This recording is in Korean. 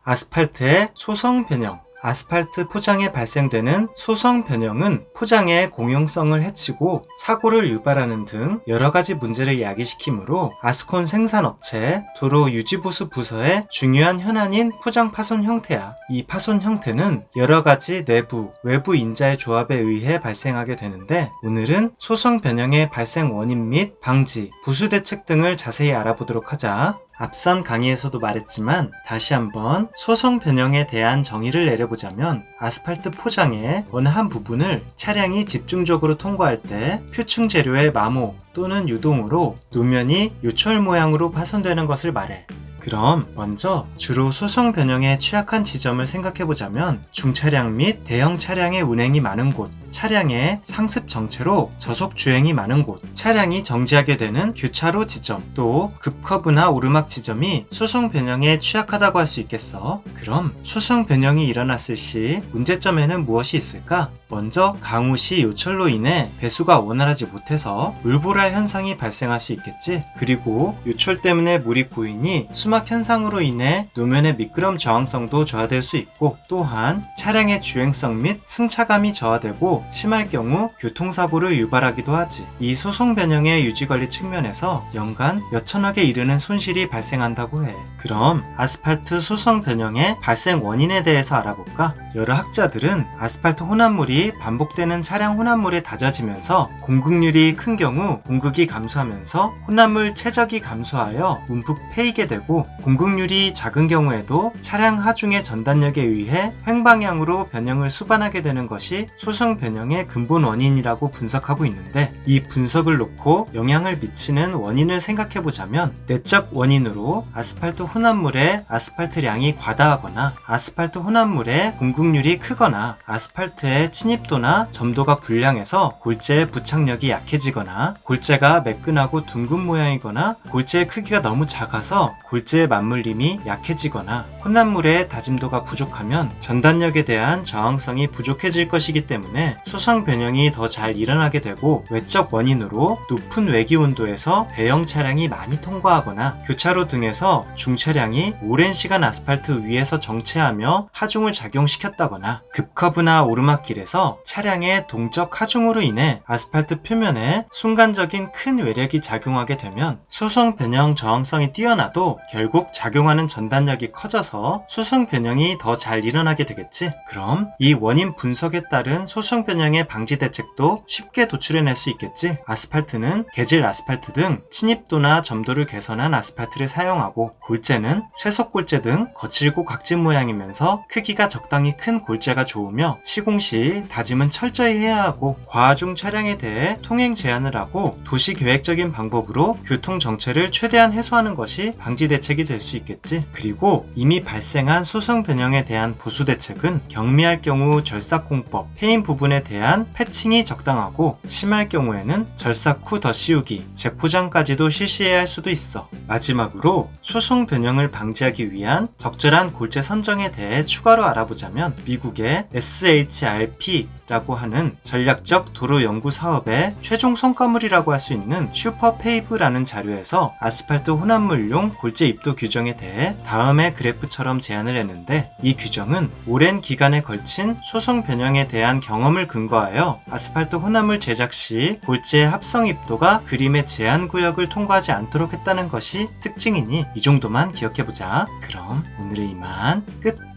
아스팔트의 소성 변형. 아스팔트 포장에 발생되는 소성 변형은 포장의 공용성을 해치고 사고를 유발하는 등 여러가지 문제를 야기시키므로 아스콘 생산업체, 도로 유지보수 부서의 중요한 현안인 포장 파손 형태야. 이 파손 형태는 여러가지 내부, 외부 인자의 조합에 의해 발생하게 되는데, 오늘은 소성 변형의 발생 원인 및 방지, 부수 대책 등을 자세히 알아보도록 하자. 앞선 강의에서도 말했지만 다시 한번 소성 변형에 대한 정의를 내려보자면, 아스팔트 포장의 어느 한 부분을 차량이 집중적으로 통과할 때 표층 재료의 마모 또는 유동으로 노면이 요철 모양으로 파손되는 것을 말해. 그럼 먼저 주로 소성 변형에 취약한 지점을 생각해보자면, 중차량 및 대형 차량의 운행이 많은 곳, 차량의 상습 정체로 저속 주행이 많은 곳, 차량이 정지하게 되는 교차로 지점, 또 급커브나 오르막 지점이 소성 변형에 취약하다고 할 수 있겠어. 그럼 소성 변형이 일어났을 시 문제점에는 무엇이 있을까? 먼저 강우 시 요철로 인해 배수가 원활하지 못해서 물보라 현상이 발생할 수 있겠지. 그리고 요철 때문에 물이 고이니 수막 현상으로 인해 노면의 미끄럼 저항성도 저하될 수 있고, 또한 차량의 주행성 및 승차감이 저하되고 심할 경우 교통사고를 유발하기도 하지. 이 소성 변형의 유지관리 측면에서 연간 몇천억에 이르는 손실이 발생한다고 해. 그럼 아스팔트 소성 변형의 발생 원인에 대해서 알아볼까? 여러 학자들은 아스팔트 혼합물이 반복되는 차량 혼합물에 다져지면서 공극률이 큰 경우 공극이 감소하면서 혼합물 최적이 감소하여 움푹 패이게 되고, 공극률이 작은 경우에도 차량 하중의 전단력에 의해 횡방향으로 변형을 수반하게 되는 것이 소성 변형의 근본 원인이라고 분석하고 있는데, 이 분석을 놓고 영향을 미치는 원인을 생각해보자면, 내적 원인으로 아스팔트 혼합물의 아스팔트량이 과다하거나 아스팔트 혼합물의 공극률이 크거나 아스팔트의 침입도나 점도가 불량해서 골재의 부착력이 약해지거나 골재가 매끈하고 둥근 모양이거나 골재의 크기가 너무 작아서 골재의 맞물림이 약해지거나 혼합물의 다짐도가 부족하면 전단력에 대한 저항성이 부족해질 것이기 때문에 소성 변형이 더 잘 일어나게 되고, 외적 원인으로 높은 외기 온도에서 대형 차량이 많이 통과하거나 교차로 등에서 중차량이 오랜 시간 아스팔트 위에서 정체하며 하중을 작용시켰다거나 급커브나 오르막길에서 차량의 동적 하중으로 인해 아스팔트 표면에 순간적인 큰 외력이 작용하게 되면 소성 변형 저항성이 뛰어나도 결국 작용하는 전단력이 커져서 소성 변형이 더 잘 일어나게 되겠지. 그럼 이 원인 분석에 따른 소성 변형의 방지 대책도 쉽게 도출해낼 수 있겠지. 아스팔트는 개질 아스팔트 등 침입도나 점도를 개선한 아스팔트를 사용하고, 골재는 쇠속 골재 등 거칠고 각진 모양이면서 크기가 적당히 큰 골재가 좋으며, 시공 시 다짐은 철저히 해야 하고, 과하중 차량에 대해 통행 제한을 하고 도시 계획적인 방법으로 교통 정체를 최대한 해소하는 것이 방지 대책이 될 수 있겠지. 그리고 이미 발생한 소성 변형에 대한 보수 대책은 경미할 경우 절삭공법, 패인 부분에 대한 패칭이 적당하고, 심할 경우에는 절삭 후 더 씌우기, 재포장까지도 실시해야 할 수도 있어. 마지막으로 소성 변형을 방지하기 위한 적절한 골재 선정에 대해 추가로 알아보자면, 미국의 SHRP라고 하는 전략적 도로 연구 사업의 최종 성과물이라고 할 수 있는 슈퍼페이브라는 자료에서 아스팔트 혼합물용 골재 입도 규정에 대해 다음의 그래프처럼 제안을 했는데, 이 규정은 오랜 기간에 걸친 소성 변형에 대한 경험을 근거하여 아스팔트 혼합물 제작 시 골재의 합성 입도가 그림의 제한 구역을 통과하지 않도록 했다는 것이 특징이니 이 정도만 기억해보자. 그럼 오늘은 이만 끝!